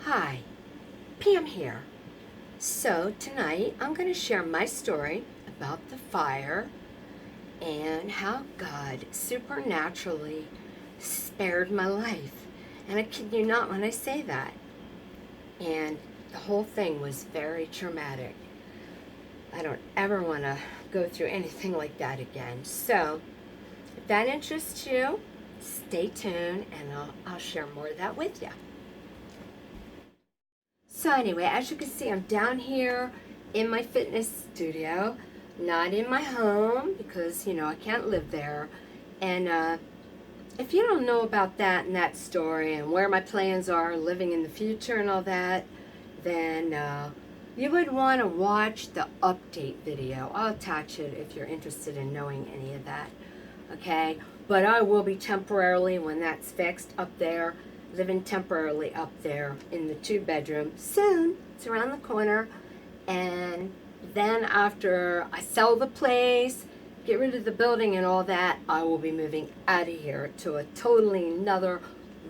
Hi, Pam here. So, tonight I'm going to share my story about the fire and how God supernaturally spared my life. And I kid you not when I say that. And the whole thing was very traumatic. I don't ever want to go through anything like that again. So, if that interests you, stay tuned and I'll share more of that with you. So anyway, as you can see, I'm down here in my fitness studio, not in my home because, I can't live there. And if you don't know about that and that story and where my plans are living in the future and all that, then you would want to watch the update video. I'll attach it if you're interested in knowing any of that. Okay? But I will be temporarily, when that's fixed, up there, living temporarily up there in the 2-bedroom soon. It's around the corner. And then after I sell the place, get rid of the building and all that, I will be moving out of here to a totally another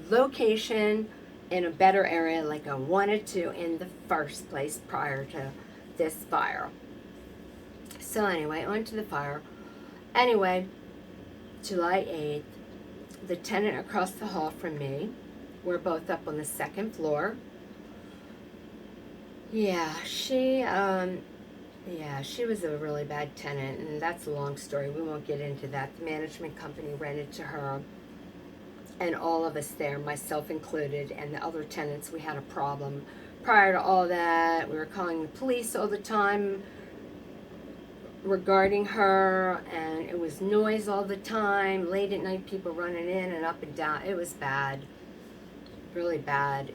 location in a better area like I wanted to in the first place prior to this fire. So anyway, on to the fire. Anyway, July 8th, the tenant across the hall from me, we're both up on the second floor. She was a really bad tenant, and that's a long story. We won't get into that. The management company rented to her, and all of us there, myself included, and the other tenants, we had a problem. Prior to all that, we were calling the police all the time regarding her, and it was noise all the time, late at night, people running in and up and down. It was bad, really bad.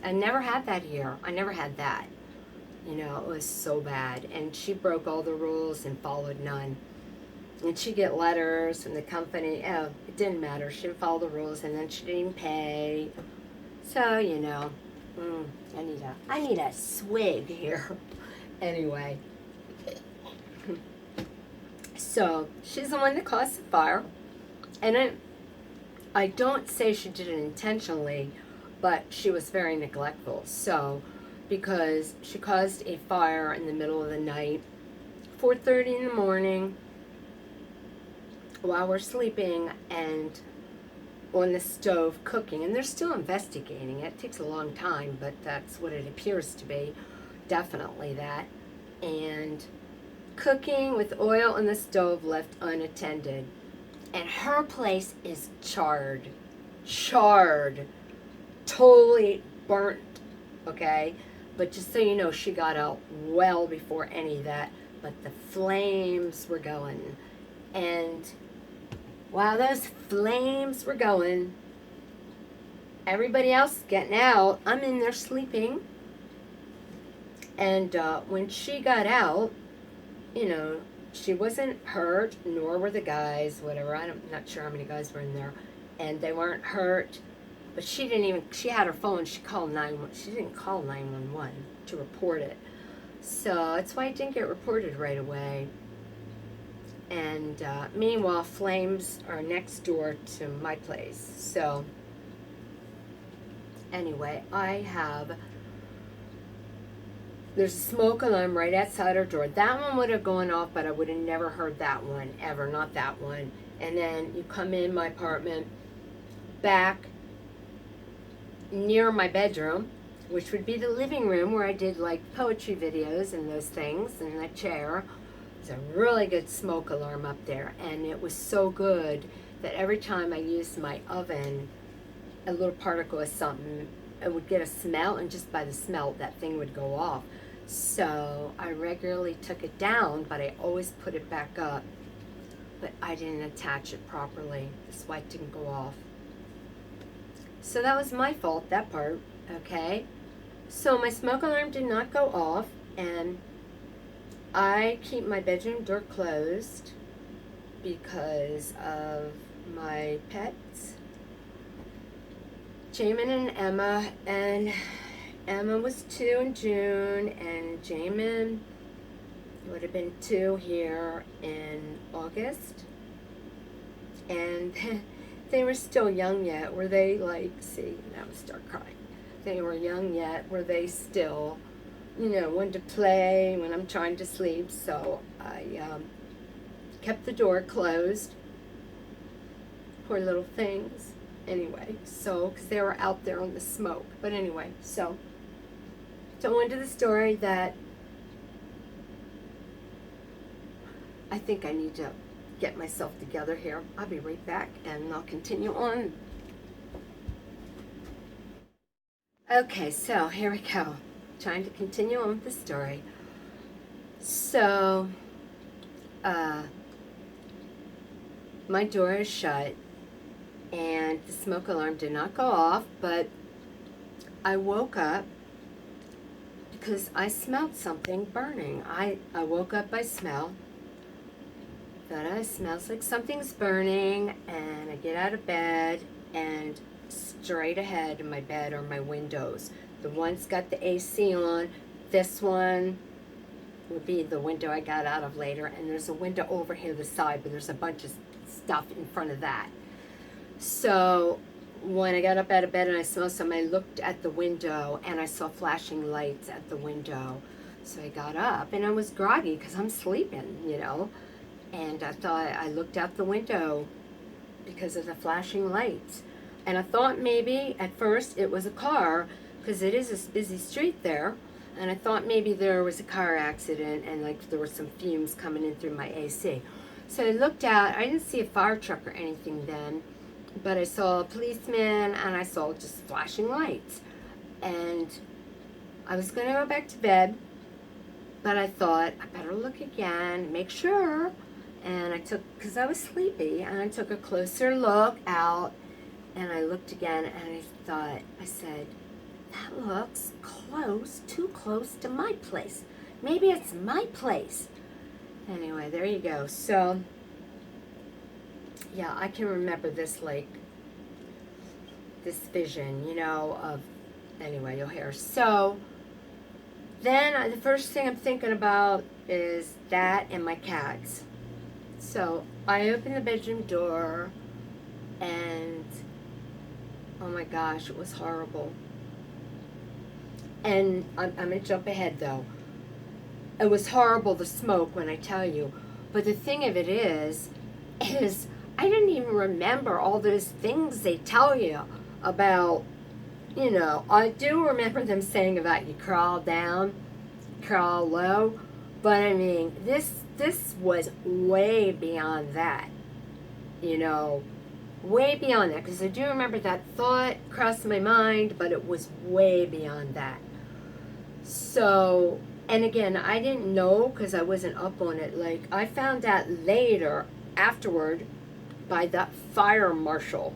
I never had that here. I never had that. It was so bad. And she broke all the rules and followed none. And she'd get letters from the company. Oh, it didn't matter. She didn't follow the rules, and then she didn't even pay. So, I need a swig here. Anyway. So, she's the one that caused the fire. And I don't say she did it intentionally, but she was very neglectful. So, because she caused a fire in the middle of the night, 4:30 in the morning, while we're sleeping and on the stove cooking. And they're still investigating it. It takes a long time, but that's what it appears to be. Definitely that. And cooking with oil on the stove left unattended. And her place is charred, totally burnt, okay? But just so you know, she got out well before any of that. But the flames were going. And while those flames were going, everybody else is getting out. I'm in there sleeping. And when she got out, she wasn't hurt, nor were the guys, whatever. I'm not sure how many guys were in there. And they weren't hurt. But she had her phone, she called 911. She didn't call 911 to report it. So that's why it didn't get reported right away. And meanwhile, flames are next door to my place. So anyway, there's a smoke alarm right outside our door. That one would have gone off, but I would have never heard that one, ever, not that one. And then you come in my apartment, back near my bedroom, which would be the living room where I did like poetry videos and those things, and a chair. There's a really good smoke alarm up there, and it was so good that every time I used my oven, a little particle of something, it would get a smell, and just by the smell, that thing would go off. So I regularly took it down, but I always put it back up. But I didn't attach it properly. The swipe didn't go off. So that was my fault, that part, okay? So my smoke alarm did not go off, and I keep my bedroom door closed because of my pets, Jamin and Emma. And Emma was 2 in June, and Jamin would have been 2 here in August. And they were still young yet. Were they like, see, now I'm start crying. they were young yet, where they still, wanted to play when I'm trying to sleep. So I kept the door closed. Poor little things. Anyway, so, because they were out there on the smoke. But anyway, so on to the story that I think I need to get myself together here. I'll be right back and I'll continue on. Okay, so here we go. Trying to continue on with the story. So, my door is shut and the smoke alarm did not go off, but I woke up because I smelled something burning. I woke up by smell. Thought it smells like something's burning, and I get out of bed and straight ahead in my bed are my windows. The one's got the AC on. This one would be the window I got out of later, and there's a window over here to the side, but there's a bunch of stuff in front of that. So when I got up out of bed and I smelled something, I looked at the window and I saw flashing lights at the window. So I got up and I was groggy because I'm sleeping, and I thought, I looked out the window because of the flashing lights. And I thought maybe at first it was a car, because it is a busy street there. And I thought maybe there was a car accident and like there were some fumes coming in through my AC. So I looked out. I didn't see a fire truck or anything then, but I saw a policeman and I saw just flashing lights. And I was going to go back to bed, but I thought I better look again, make sure. And I took, because I was sleepy, and I took a closer look out, and I looked again, and I said, that looks close, too close to my place. Maybe it's my place. Anyway, there you go. So, yeah, I can remember this, like, this vision, of, anyway, you'll hear. So, then the first thing I'm thinking about is that and my cats. So I opened the bedroom door and oh my gosh, it was horrible. And I'm going to jump ahead though. It was horrible, the smoke, when I tell you. But the thing of it is I didn't even remember all those things they tell you about, I do remember them saying about you crawl down, crawl low. But I mean, this was way beyond that, way beyond that, because I do remember that thought crossed my mind, but it was way beyond that. So, and again, I didn't know because I wasn't up on it. Like, I found out later, afterward, by that fire marshal.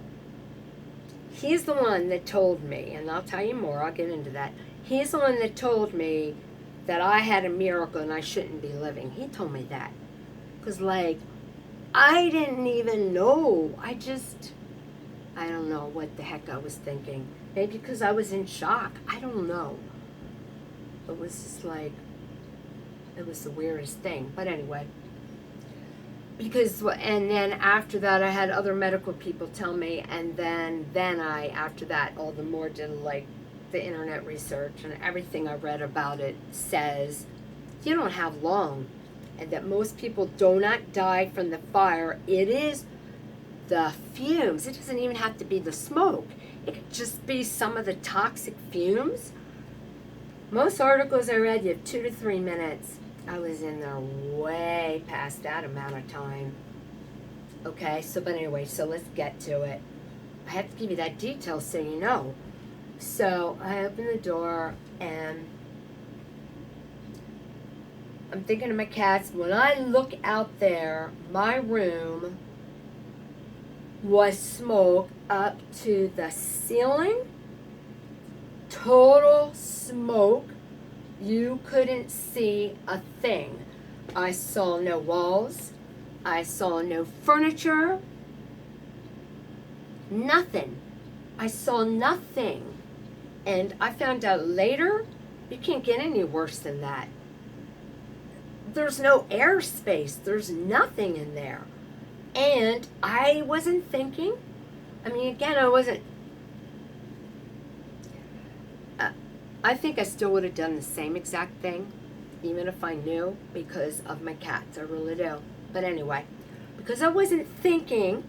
He's the one that told me, and I'll tell you more, I'll get into that. He's the one that told me that I had a miracle and I shouldn't be living. He told me that. Because, like, I didn't even know. I don't know what the heck I was thinking. Maybe because I was in shock. I don't know. It was just like, it was the weirdest thing. But anyway. And then after that, I had other medical people tell me. And then I, after that, all the more did, like, the internet research, and everything I read about it says you don't have long, and that most people do not die from the fire. It is the fumes. It doesn't even have to be the smoke. It could just be some of the toxic fumes. Most articles I read, you have 2 to 3 minutes. I was in there way past that amount of time. Okay, so but anyway, so let's get to it. I have to give you that detail so you know. So I open the door and I'm thinking of my cats. When I look out there, my room was smoke up to the ceiling. Total smoke. You couldn't see a thing. I saw no walls. I saw no furniture. Nothing. I saw nothing. And I found out later, you can't get any worse than that. There's no airspace. There's nothing in there. And I wasn't thinking. I mean, again, I think I still would have done the same exact thing, even if I knew, because of my cats. I really do. But anyway, because I wasn't thinking,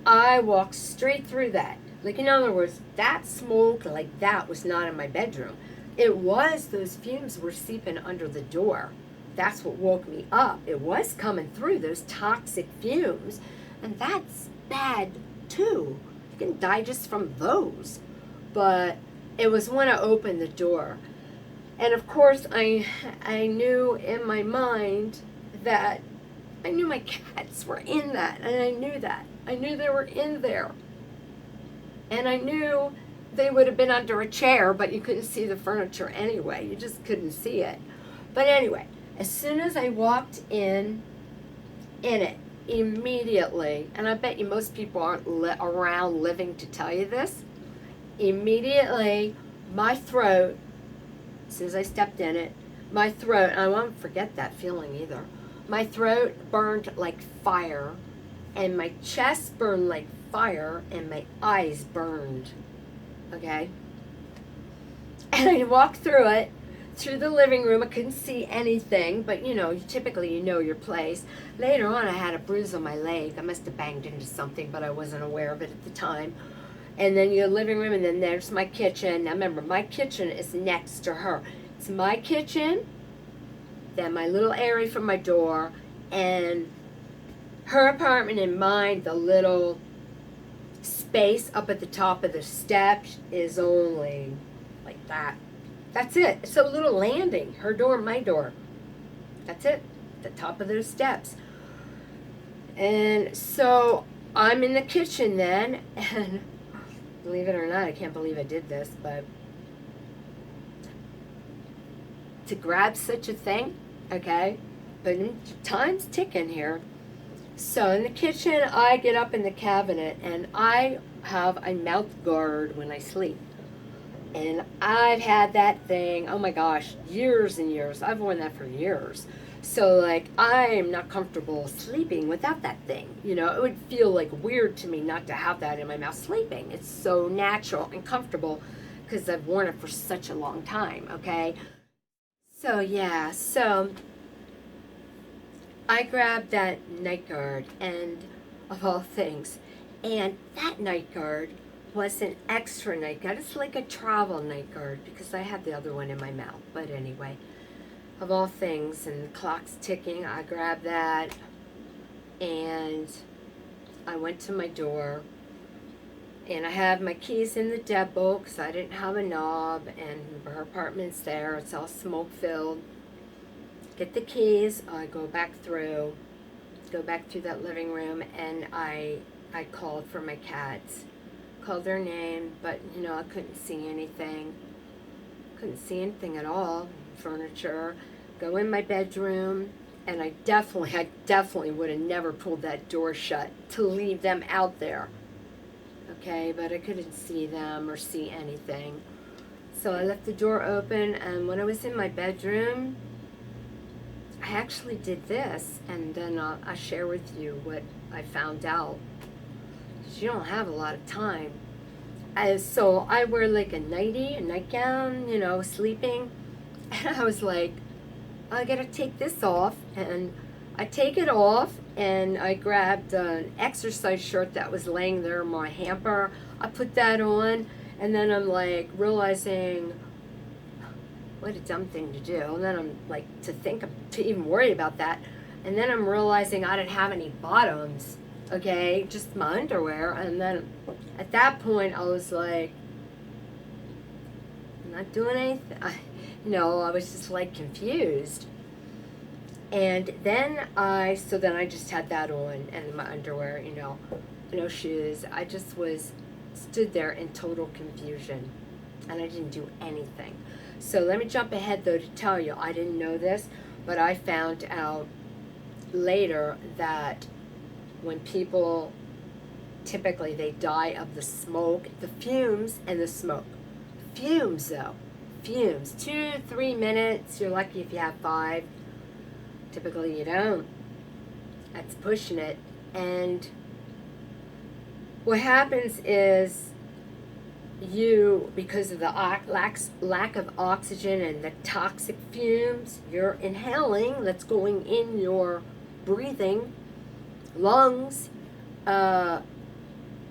I walked straight through that. Like, in other words, that smoke like that was not in my bedroom. It was, those fumes were seeping under the door. That's what woke me up. It was coming through, those toxic fumes. And that's bad too. You can die just from those. But it was when I opened the door. And of course, I knew in my mind that I knew my cats were in that. And I knew that. I knew they were in there. And I knew they would have been under a chair, but you couldn't see the furniture anyway. You just couldn't see it. But anyway, as soon as I walked in it, immediately, and I bet you most people aren't around living to tell you this, immediately my throat, as soon as I stepped in it, my throat, and I won't forget that feeling either, my throat burned like fire, and my chest burned like fire, and my eyes burned, okay? And I walked through it, through the living room. I couldn't see anything, but you know, typically you know your place. Later on, I had a bruise on my leg. I must have banged into something, but I wasn't aware of it at the time. And then your living room, and then there's my kitchen. Now remember, my kitchen is next to her. It's my kitchen, then my little area from my door, and her apartment and mine, the little space up at the top of the steps is only like that. That's it. It's a little landing. Her door, my door. That's it. The top of those steps. And so I'm in the kitchen then, and believe it or not, I can't believe I did this, but to grab such a thing, okay? But time's ticking here. So in the kitchen, I get up in the cabinet, and I have a mouth guard when I sleep. And I've had that thing, oh my gosh, years and years. I've worn that for years. So, like, I'm not comfortable sleeping without that thing. You know, it would feel, like, weird to me not to have that in my mouth sleeping. It's so natural and comfortable because I've worn it for such a long time, okay? So, yeah, so I grabbed that night guard, and of all things, and that night guard was an extra night guard. It's like a travel night guard because I had the other one in my mouth. But anyway, of all things, and the clock's ticking, I grabbed that and I went to my door, and I have my keys in the deadbolt because I didn't have a knob, and her apartment's there. It's all smoke filled. Get the keys, I go back through that living room, and I called for my cats. Called their name, but you know, I couldn't see anything. Couldn't see anything at all. Furniture. Go in my bedroom, and I definitely would have never pulled that door shut to leave them out there. Okay, but I couldn't see them or see anything. So I left the door open, and when I was in my bedroom, I actually did this, and then I'll share with you what I found out. You don't have a lot of time. So I wear like a nightie, a nightgown, you know, sleeping. And I was like, I gotta take this off. And I take it off, and I grabbed an exercise shirt that was laying there in my hamper. I put that on, and then I'm like realizing, what a dumb thing to do. And then I'm like, to even worry about that. And then I'm realizing I didn't have any bottoms. Okay, just my underwear. And then at that point, I was like, I'm not doing anything. I was just like confused. And then I just had that on, and my underwear, no shoes. I just stood there in total confusion, and I didn't do anything. So let me jump ahead though to tell you, I didn't know this, but I found out later that when people, typically they die of the smoke, the fumes and the smoke. Fumes though, 2-3 minutes, you're lucky if you have 5. Typically you don't. That's pushing it. And what happens is because of the lack of oxygen and the toxic fumes you're inhaling that's going in your breathing lungs,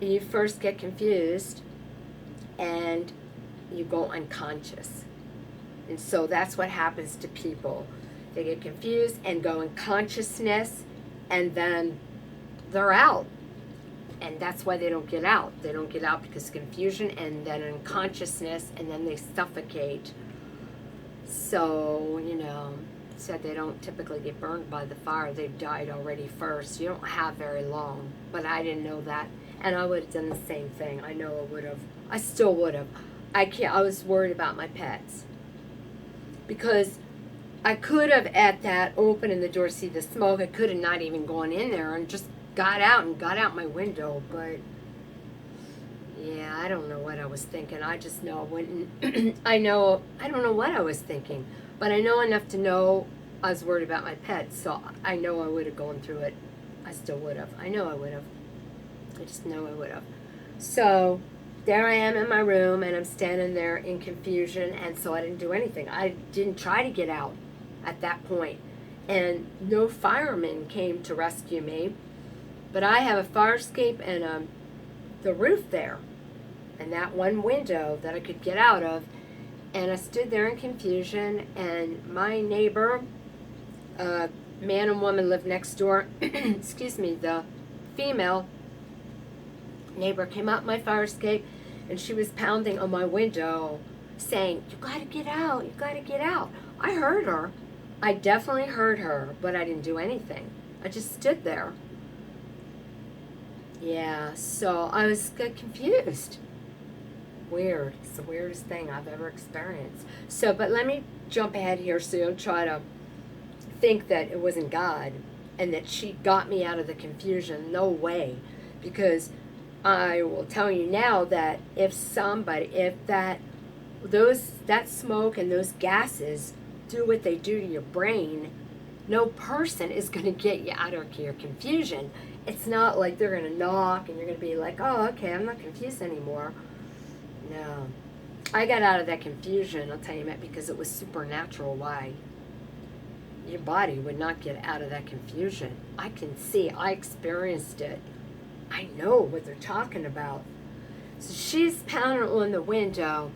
you first get confused and you go unconscious. And so that's what happens to people. They get confused and go unconsciousness, and then they're out. And that's why they don't get out. They don't get out because of confusion and then unconsciousness, and then they suffocate. So, said they don't typically get burned by the fire. They've died already first. You don't have very long. But I didn't know that. And I would have done the same thing. I know I would have. I still would have. I was worried about my pets. Because I could have, at that, opened the door, see the smoke. I could have not even gone in there and just got out my window. But yeah, I don't know what I was thinking. I just know I went and I don't know what I was thinking, but I know enough to know I was worried about my pets. So I know I would have gone through it. I still would have. I know I would have. I just know I would have. So there I am in my room, and I'm standing there in confusion, and so I didn't do anything. I didn't try to get out at that point, and no firemen came to rescue me. But I have a fire escape and the roof there, and that one window that I could get out of. And I stood there in confusion, and my neighbor, man and woman, lived next door. Excuse me, the female neighbor came out my fire escape, and she was pounding on my window, saying, "You gotta get out, you gotta get out." I heard her. I definitely heard her, but I didn't do anything. I just stood there. Yeah, so I was confused. Weird. It's the weirdest thing I've ever experienced. So, but let me jump ahead here so you don't try to think that it wasn't God and that she got me out of the confusion. No way. Because I will tell you now that if that smoke and those gases do what they do to your brain, no person is going to get you out of your confusion. It's not like they're going to knock and you're going to be like, "Oh, okay, I'm not confused anymore." No. I got out of that confusion, I'll tell you, Matt, because it was supernatural. Why? Your body would not get out of that confusion. I can see. I experienced it. I know what they're talking about. So she's pounding on the window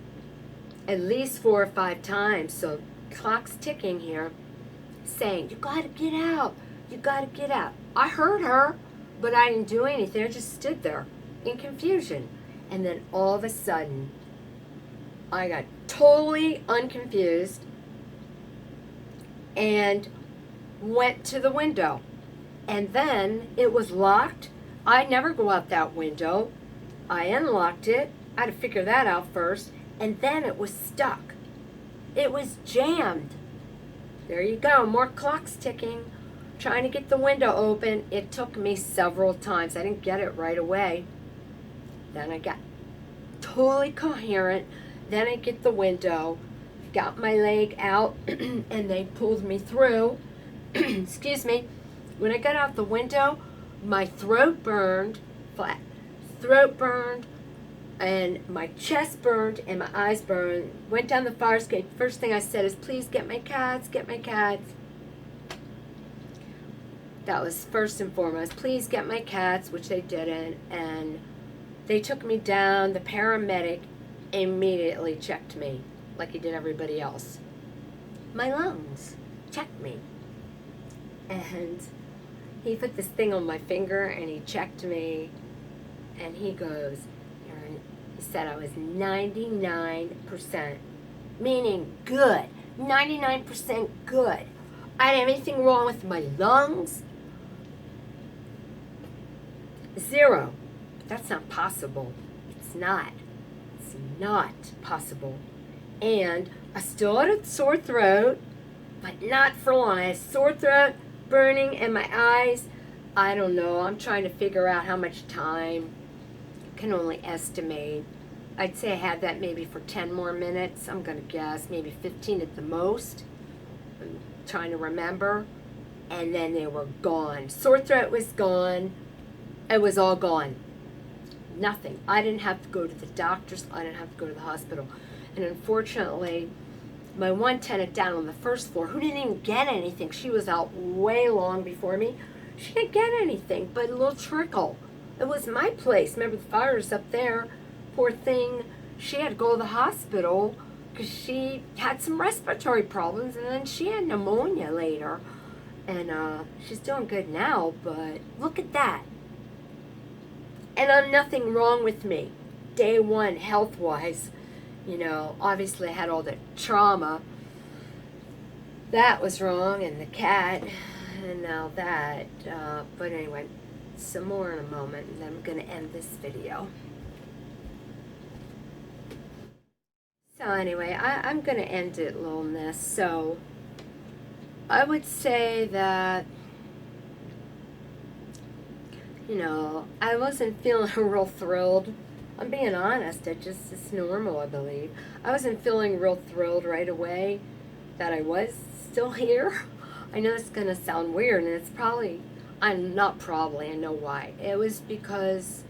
at least 4 or 5 times. So clock's ticking here, saying, "You got to get out. You got to get out." I heard her, but I didn't do anything. I just stood there in confusion. And then all of a sudden, I got totally unconfused and went to the window. And then it was locked. I never go out that window. I unlocked it. I had to figure that out first. And then it was stuck. It was jammed. There you go. More clocks ticking. Trying to get the window open. It took me several times. I didn't get it right away. Then I got totally coherent. Then I get the window, got my leg out, and they pulled me through. Excuse me. When I got out the window, my throat burned, flat. Throat burned, and my chest burned, and my eyes burned. Went down the fire escape. First thing I said is, "Please get my cats, get my cats." That was first and foremost. "Please get my cats," which they didn't, and they took me down. The paramedic immediately checked me, like he did everybody else. My lungs checked me. And he put this thing on my finger, and he checked me, and he goes, he said I was 99%, meaning good, 99% good. I didn't have anything wrong with my lungs. 0. That's not possible. It's not. It's not possible. And I still had a sore throat, but not for long. I had a sore throat, burning, and my eyes. I don't know. I'm trying to figure out how much time. I can only estimate. I'd say I had that maybe for 10 more minutes. I'm going to guess maybe 15 at the most. I'm trying to remember. And then they were gone. Sore throat was gone. It was all gone. Nothing. I didn't have to go to the doctors. I didn't have to go to the hospital. And unfortunately, my one tenant down on the first floor, who didn't even get anything, she was out way long before me. She didn't get anything, but a little trickle. It was my place. Remember, the fire's up there. Poor thing. She had to go to the hospital because she had some respiratory problems, and then she had pneumonia later. And she's doing good now, but look at that. And I'm nothing wrong with me. Day one, health-wise. You know, obviously I had all the trauma. That was wrong, and the cat, and now that. But anyway, some more in a moment, and then I'm going to end this video. So anyway, I'm going to end it, littleness. So I would say that, you know, I wasn't feeling real thrilled. I'm being honest. It's normal, I believe. I wasn't feeling real thrilled right away that I was still here. I know it's going to sound weird, and it's probably, I know why. It was because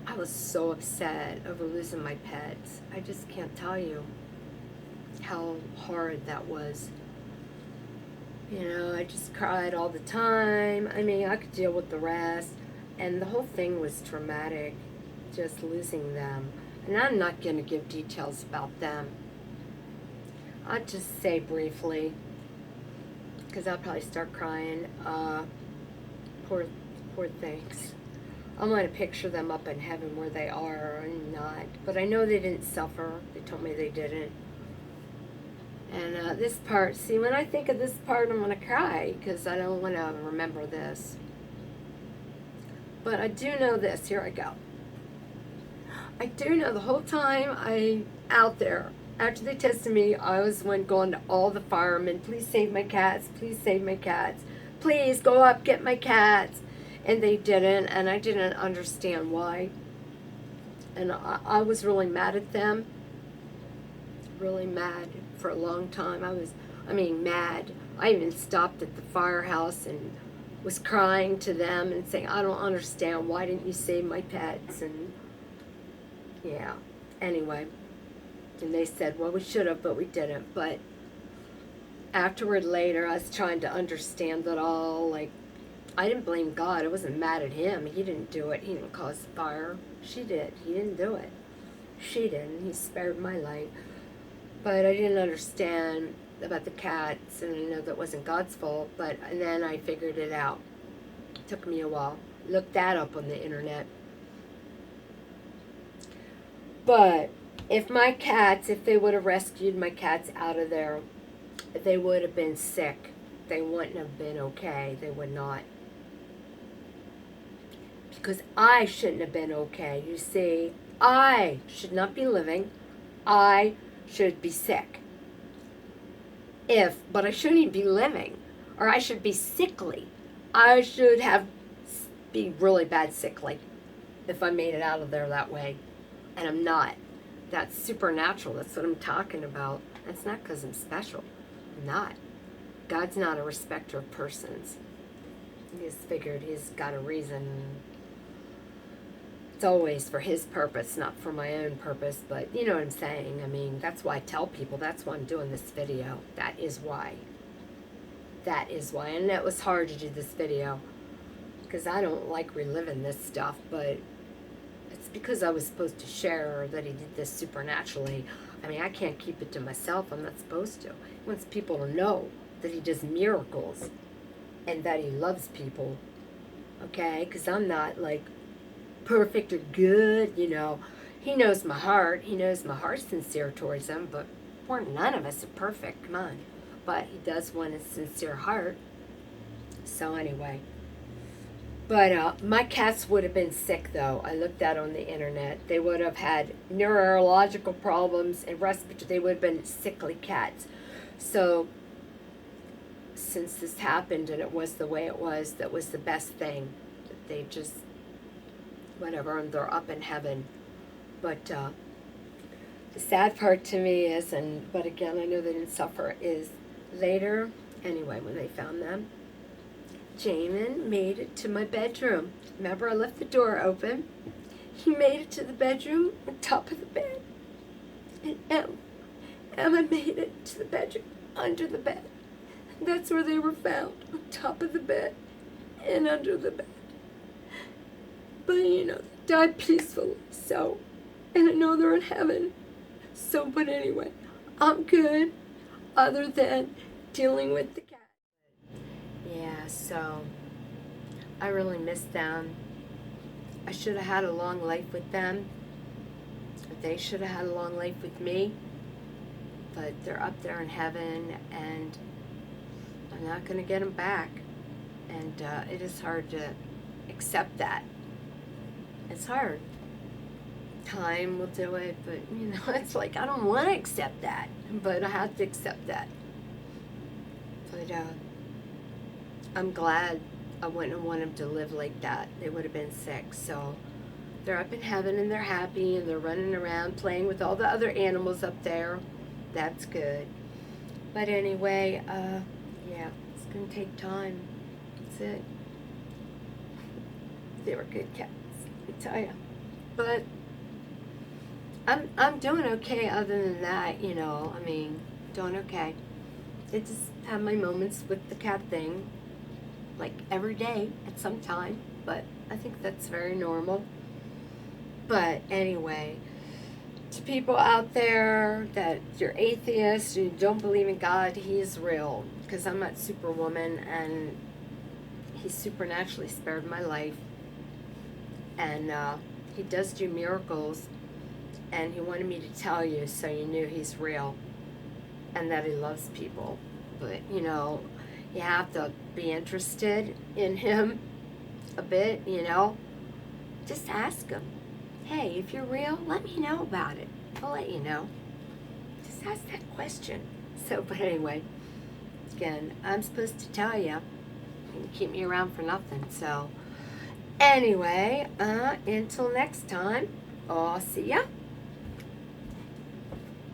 I was so upset over losing my pets. I just can't tell you how hard that was. You know, I just cried all the time. I mean, I could deal with the rest. And the whole thing was traumatic, just losing them. And I'm not going to give details about them. I'll just say briefly, because I'll probably start crying. Poor things. I'm going to picture them up in heaven where they are or not. But I know they didn't suffer. They told me they didn't. And this part, see, when I think of this part, I'm going to cry because I don't want to remember this. But I do know this. Here I go. I do know the whole time I out there, after they tested me, I was one going to all the firemen, please save my cats, please save my cats, please go up, get my cats. And they didn't, and I didn't understand why. And I was really mad at them. Really mad for a long time. Mad. I even stopped at the firehouse and was crying to them and saying, I don't understand. Why didn't you save my pets? And yeah, anyway. And they said, well, we should have, but we didn't. But afterward, later, I was trying to understand it all. Like, I didn't blame God. I wasn't mad at him. He didn't do it. He didn't cause the fire. She did. He didn't do it. She did. And he spared my life. But I didn't understand about the cats, and I know that wasn't God's fault, but and then I figured it out. It took me a while. Looked that up on the internet. But if they would have rescued my cats out of there, they would have been sick. They wouldn't have been okay. They would not. Because I shouldn't have been okay. You see, I should not be living. I should be sick. But I shouldn't be living, or I should be sickly. I should be really bad sickly if I made it out of there that way, and I'm not. That's supernatural. That's what I'm talking about. That's not because I'm special. I'm not. God's not a respecter of persons. He's figured he's got a reason. It's always for his purpose, not for my own purpose, but you know what I'm saying. I mean, that's why I tell people, that's why I'm doing this video. That is why. That is why. And it was hard to do this video because I don't like reliving this stuff, but it's because I was supposed to share that he did this supernaturally. I mean, I can't keep it to myself. I'm not supposed to. He wants people to know that he does miracles and that he loves people, okay? Because I'm not like perfect or good, you know. He knows my heart. He knows my heart's sincere towards him, but none of us are perfect, come on. But he does want a sincere heart. So anyway. But my cats would have been sick, though. I looked that on the internet. They would have had neurological problems and respiratory. They would have been sickly cats. So since this happened and it was the way it was, that was the best thing. They just, whatever, and they're up in heaven. But the sad part to me is, but again, I know they didn't suffer, is later, anyway, when they found them, Jamin made it to my bedroom. Remember, I left the door open. he made it to the bedroom on top of the bed. And Emma made it to the bedroom under the bed. And that's where they were found, on top of the bed and under the bed. But they died peacefully, so, and I know they're in heaven. So, but anyway, I'm good, other than dealing with the cat. Yeah, so, I really miss them. I should have had a long life with them. They should have had a long life with me. But they're up there in heaven, and I'm not going to get them back. And it is hard to accept that. It's hard. Time will do it, but it's like I don't want to accept that, but I have to accept that. But I'm glad I wouldn't want them to live like that. They would have been sick. So they're up in heaven and they're happy and they're running around playing with all the other animals up there. That's good. But anyway, yeah, it's gonna take time. That's it. They were good cats, I tell you. But I'm doing okay other than that, I mean, doing okay. I just have my moments with the cat thing, like every day at some time, but I think that's very normal. But anyway, to people out there that you're atheists and you don't believe in God, He is real, because I'm not Superwoman, and He supernaturally spared my life, and He does do miracles, and He wanted me to tell you so you knew He's real and that He loves people. But you have to be interested in Him a bit, just ask Him, hey, if you're real, let me know about it. I'll let you know. Just ask that question. So, but anyway, again, I'm supposed to tell you. You keep me around for nothing. So, anyway, until next time, I'll see ya.